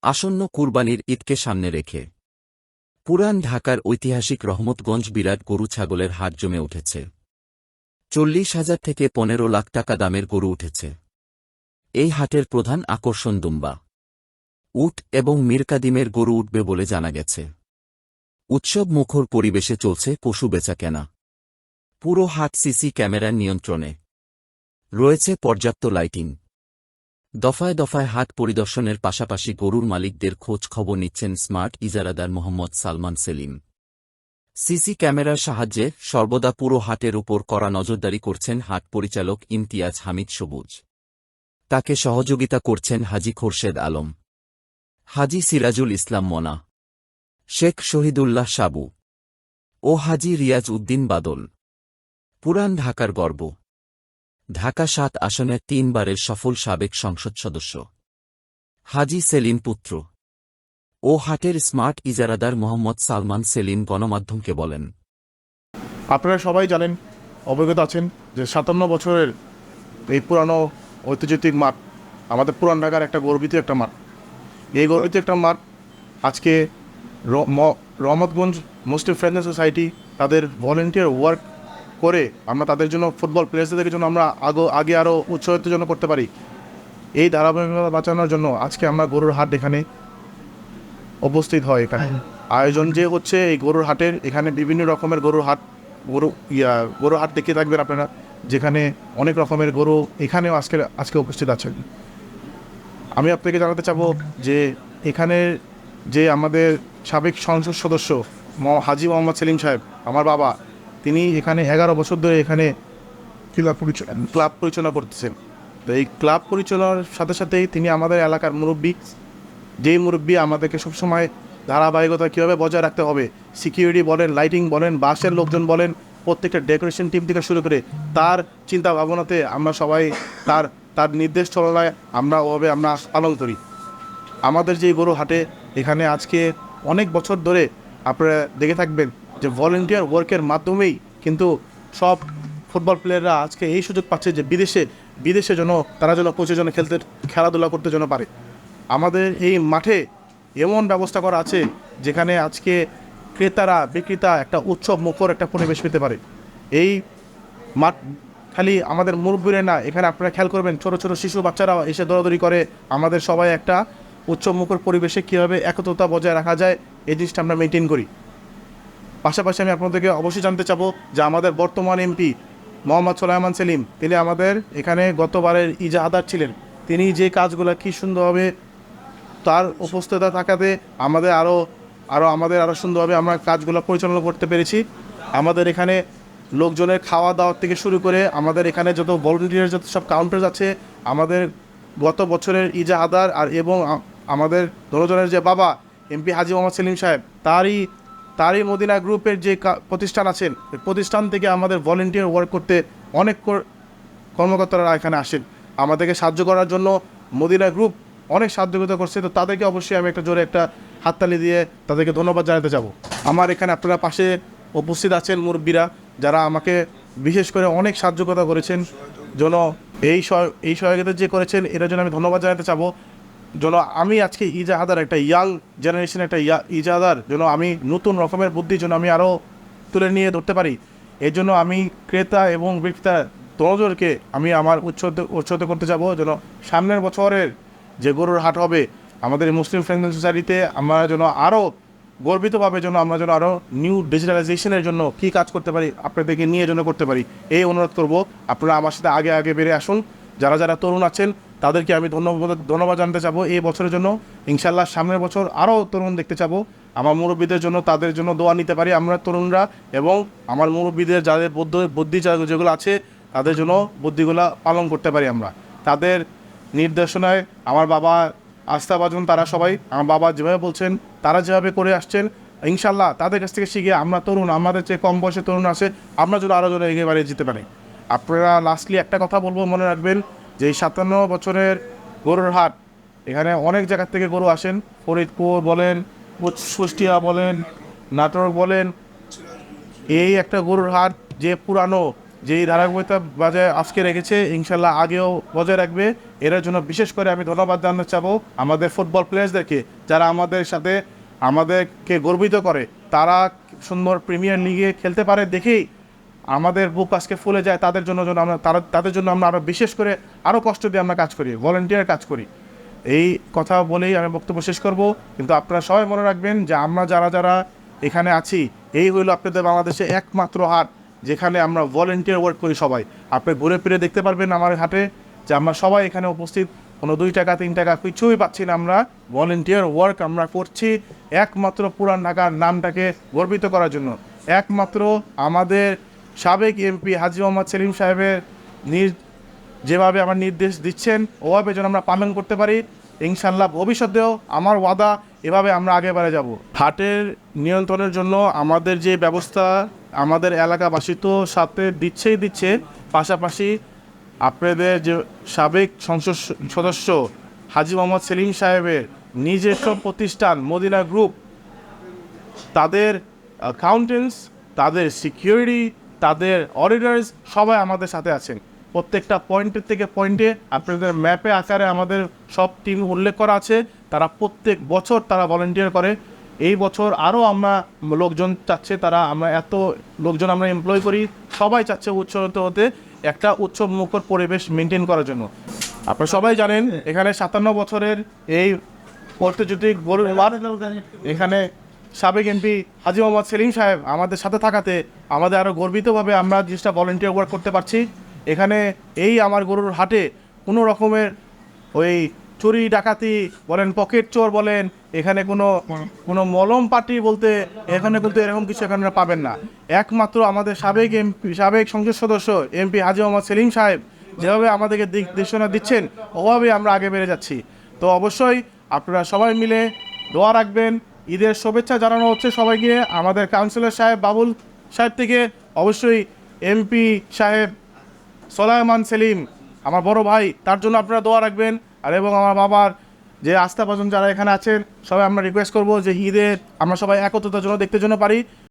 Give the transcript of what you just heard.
আসন্ন কুরবানির ঈদকে সামনে রেখে পুরান ঢাকার ঐতিহাসিক রহমতগঞ্জ বিরাট গরু ছাগলের হাট জমে উঠেছে। 40,000 থেকে 15 লাখ টাকা দামের গরু উঠেছে। এই হাটের প্রধান আকর্ষণ দুম্বা, উট এবং মীরকাদিমের গরু উঠবে বলে জানা গেছে। উৎসব মুখর পরিবেশে চলছে পশু বেচাকেনা। পুরো হাট সিসি ক্যামেরার নিয়ন্ত্রণে রয়েছে পর্যাপ্ত লাইটিং। দফায় দফায় হাট পরিদর্শনের পাশাপাশি গরুর মালিকদের খোঁজ খবর নিচ্ছেন স্মার্ট ইজারাদার মোহাম্মদ সালমান সেলিম। সিসি ক্যামেরার সাহায্যে সর্বদা পুরো হাটের উপর কড়া নজরদারি করছেন হাট পরিচালক ইমতিয়াজ হামিদ সবুজ। তাকে সহযোগিতা করছেন হাজী খোরশেদ আলম, হাজী সিরাজুল ইসলাম মনা, শেখ শহীদুল্লাহ সাবু ও হাজী রিয়াজ উদ্দিন বাদল। পুরান ঢাকার গর্ব, ঢাকা ৭ আসনের ৩ বারের সফল সাবেক সংসদ সদস্য হাজী সেলিম পুত্র ও হাটের স্মার্ট ইজারাদার মোহাম্মদ সালমান সেলিম গণমাধ্যমকে বলেন, আপনারা সবাই জানেন, অবগত আছেন যে ৫৭ বছরের এই পুরানো ঐতিহ্যিক মাঠ আমাদের পুরান ঢাকার একটা গর্বিত একটা মাঠ। এই গর্বিত একটা মাঠ আজকে রহমতগঞ্জ মুসলিম ফ্রেন্ডস সোসাইটি তাদের ভলেন্টিয়ার ওয়ার্ক করে আমরা তাদের জন্য ফুটবল প্লেয়ারদের জন্য আমরা আগে আরও উৎসাহিত জন্য করতে পারি। এই ধারাবাহিকতা বাঁচানোর জন্য আজকে আমরা গরুর হাট এখানে উপস্থিত হয়। এখানে আয়োজন যে হচ্ছে এই গরুর হাটের, এখানে বিভিন্ন রকমের গরুর হাট দেখে থাকবেন আপনারা, যেখানে অনেক রকমের গরু এখানেও আজকে উপস্থিত আছেন। আমি আপনাকে জানাতে চাবো যে এখানে যে আমাদের সাবেক সংসদ সদস্য হাজী মোহাম্মদ সেলিম সাহেব, আমার বাবা, তিনি এখানে 11 বছর ধরে এখানে ক্লাব পরিচালনা করতেছেন। তো এই ক্লাব পরিচালনার সাথে সাথেই তিনি আমাদের এলাকার মুরব্বী, যেই মুরব্বী আমাদেরকে সবসময় ধারাবাহিকতা কীভাবে বজায় রাখতে হবে, সিকিউরিটি বলেন, লাইটিং বলেন, বাসের লোকজন বলেন, প্রত্যেকটা ডেকোরেশন টিম থেকে শুরু করে তার চিন্তা ভাবনাতে আমরা সবাই তার নির্দেশ চলায় আমরা পালন করি। আমাদের যেই গরু হাটে এখানে আজকে অনেক বছর ধরে আপনারা দেখে থাকবেন যে ভলেন্টিয়ার ওয়ার্কের মাধ্যমেই কিন্তু সব ফুটবল প্লেয়াররা আজকে এই সুযোগ পাচ্ছে যে বিদেশে যেন তারা যেন পৌঁছে যেন খেলাধুলা করতে যেন পারে। আমাদের এই মাঠে এমন ব্যবস্থা করা আছে যেখানে আজকে ক্রেতারা বিক্রেতা একটা উৎসব মুখর একটা পরিবেশ পেতে পারে। এই মাঠ খালি আমাদের মুরব্বীরা না, এখানে আপনারা খেয়াল করবেন ছোট ছোট শিশু বাচ্চারাও এসে দৌড়াদৌড়ি করে। আমাদের সবাই একটা উৎসব মুখর পরিবেশে কীভাবে একত্রতা বজায় রাখা যায় এই জিনিসটা আমরা মেনটেন করি। পাশাপাশি আমি আপনাদেরকে অবশ্যই জানতে চাবো যে আমাদের বর্তমান এমপি মোহাম্মদ সোলাইমান সেলিম, তিনি আমাদের এখানে গতবারের ইজাহাদার ছিলেন। তিনি যে কাজগুলো কী সুন্দরভাবে তার উপস্থিতি থাকাতে আমাদের আরও সুন্দরভাবে আমরা কাজগুলো পরিচালনা করতে পেরেছি। আমাদের এখানে লোকজনের খাওয়া দাওয়ার থেকে শুরু করে আমাদের এখানে যত ভলেন্টিয়ার যত সব কাউন্টার আছে, আমাদের গত বছরের ইজাহাদার এবং আমাদের দলজনের যে বাবা এমপি হাজী মোহাম্মদ সেলিম সাহেব, তারই মদিনা গ্রুপের যে প্রতিষ্ঠান আছেন, প্রতিষ্ঠান থেকে আমাদের ভলেন্টিয়ার ওয়ার্ক করতে অনেক কর্মকর্তারা এখানে আসেন আমাদেরকে সাহায্য করার জন্য। মদিনা গ্রুপ অনেক সাহায্যতা করছে, তো তাদেরকে অবশ্যই আমি একটা জোরে একটা হাততালি দিয়ে তাদেরকে ধন্যবাদ জানাতে যাব। আমার এখানে আপনারা পাশে উপস্থিত আছেন মুরব্বীরা, যারা আমাকে বিশেষ করে অনেক সাহায্যতা করেছেন, যেন এই সহায়তা যে করেছেন এটার জন্য আমি ধন্যবাদ জানাতে চাবো। যেন আমি আজকে ইজাহাদার একটা ইয়াং জেনারেশন একটা ইজাহাদার যেন আমি নতুন রকমের বুদ্ধি যেন আমি আরও তুলে নিয়ে ধরতে পারি, এর জন্য আমি ক্রেতা এবং বিক্রেতা দোনোজনকে আমি আমার উৎসাহিত করতে যাব। যেন সামনের বছরের যে গরুর হাট হবে আমাদের মুসলিম ফ্রেন্ডস সোসাইটিতে, আমরা যেন আরও গর্বিতভাবে আমরা যেন আরও নিউ ডিজিটালাইজেশনের জন্য কী কাজ করতে পারি আপনাদেরকে নিয়ে যেন করতে পারি, এই অনুরোধ করব। আপনারা আমার সাথে আগে বেড়ে আসুন। যারা তরুণ আছেন তাদেরকে আমি ধন্যবাদ জানাতে চাবো এই বছরের জন্য। ইনশাল্লাহ সামনের বছর আরও তরুণ দেখতে চাবো। আমার মুরব্বীদের জন্য, তাদের জন্য দোয়া নিতে পারি আমরা তরুণরা, এবং আমার মুরব্বীদের যাদের বুদ্ধি যেগুলো আছে তাদের জন্য বুদ্ধিগুলো পালন করতে পারি আমরা। তাদের নির্দেশনায় আমার বাবা আস্থাভাজন, তারা সবাই আমার বাবা যেভাবে বলছেন, তারা যেভাবে করে আসছেন, ইনশাল্লাহ তাদের কাছ থেকে শিখে আমরা তরুণ, আমাদের চেয়ে কম বয়সে তরুণ আছে, আমরা যদি আরও জনে এগিয়ে বাড়িয়ে যেতে পারি। আপনারা লাস্টলি একটা কথা বলবো, মনে রাখবেন যে এই ৫৭ বছরের গরুর হাট, এখানে অনেক জায়গার থেকে গরু আসেন, ফরিদপুর বলেন, কুষ্টিয়া বলেন, নাটোর বলেন। এই একটা গরুর হাট যে পুরানো যেই ধারাবাহিকতা বজায় আজকে রেখেছে, ইনশাল্লাহ আগেও বজায় রাখবে। এর জন্য বিশেষ করে আমি ধন্যবাদ জানাতে চাবো আমাদের ফুটবল প্লেয়ার্সদেরকে, যারা আমাদের সাথে আমাদেরকে গর্বিত করে। তারা সুন্দর প্রিমিয়ার লিগে খেলতে পারে দেখেই আমাদের বুক আজকে ফুলে যায়। তাদের জন্য তাদের জন্য আমরা আরও বিশেষ করে আরও কষ্ট দিয়ে আমরা কাজ করি, ভলেন্টিয়ার কাজ করি। এই কথা বলেই আমি বক্তব্য শেষ করব। কিন্তু আপনারা সবাই মনে রাখবেন যে আমরা যারা এখানে আছি, এই হইল আপনাদের বাংলাদেশে একমাত্র হাট যেখানে আমরা ভলেন্টিয়ার ওয়ার্ক করি সবাই। আপনি ঘুরে ফিরে দেখতে পারবেন আমার হাটে যে আমরা সবাই এখানে উপস্থিত, কোনো 2 টাকা 3 টাকা কিছুই পাচ্ছি না। আমরা ভলেন্টিয়ার ওয়ার্ক আমরা করছি একমাত্র পুরান ঢাকার নামটাকে গর্বিত করার জন্য। একমাত্র আমাদের সাবেক এমপি হাজী মোহাম্মদ সেলিম সাহেবের যেভাবে আমার নির্দেশ দিচ্ছেন ওভাবে যেন আমরা পালন করতে পারি। ইনশাল্লাহ ভবিষ্যতেও আমার ওয়াদা এভাবে আমরা আগে বাড়ে যাব। হাটের নিয়ন্ত্রণের জন্য আমাদের যে ব্যবস্থা আমাদের এলাকাবাসী তো সাথে দিচ্ছে, পাশাপাশি আপনাদের যে সাবেক সংসদ সদস্য হাজী মোহাম্মদ সেলিম সাহেবের নিজস্ব প্রতিষ্ঠান মদিনা গ্রুপ, তাদের অ্যাকাউন্টেন্টস, তাদের সিকিউরিটি, তাদের অডিটর্স সবাই আমাদের সাথে আছেন। প্রত্যেকটা পয়েন্টের থেকে পয়েন্টে আপনাদের ম্যাপে আকারে আমাদের সব টিম উল্লেখ করা আছে। তারা প্রত্যেক বছর তারা ভলেন্টিয়ার করে। এই বছর আরও আমরা লোকজন চাচ্ছে, আমরা এত লোকজন আমরা এমপ্লয় করি, সবাই চাচ্ছে উৎসব হতে একটা উৎসব মুখর পরিবেশ মেনটেন করার জন্য। আপনারা সবাই জানেন এখানে 57 বছরের এই ঐতিহ্যবাহী গরুর হাট, এখানে সাবেক এমপি হাজী মোহাম্মদ সেলিম সাহেব আমাদের সাথে থাকাতে আমাদের আরও গর্বিতভাবে আমরা জিনিসটা ভলেন্টিয়ার ওয়ার্ক করতে পারছি। এখানে এই আমার গরুর হাটে কোনো রকমের ওই চুরি ডাকাতি বলেন, পকেট চোর বলেন, এখানে কোনো মলম পার্টি বলতে এখানে কিন্তু এরকম কিছু এখানে পাবেন না। একমাত্র আমাদের সাবেক সংসদ সদস্য এমপি হাজী মোহাম্মদ সেলিম সাহেব যেভাবে আমাদেরকে দিক নির্দেশনা দিচ্ছেন ওভাবে আমরা আগে বেড়ে যাচ্ছি। তো অবশ্যই আপনারা সবাই মিলে দোয়া রাখবেন। ঈদের শুভেচ্ছা জানানো হচ্ছে সবাইকে আমাদের কাউন্সিলর সাহেব বাবুল সাহেব থেকে, অবশ্যই এমপি সাহেব সোলাইমান সেলিম আমার বড় ভাই, তার জন্য আপনারা দোয়া রাখবেন। আর এবং আমার বাবার যে আস্থাভাজন যারা এখানে আছেন সবাই আমরা রিকোয়েস্ট করবো যে ঈদের আমরা সবাই একত্রতার জন্য দেখতে জন্য পারি।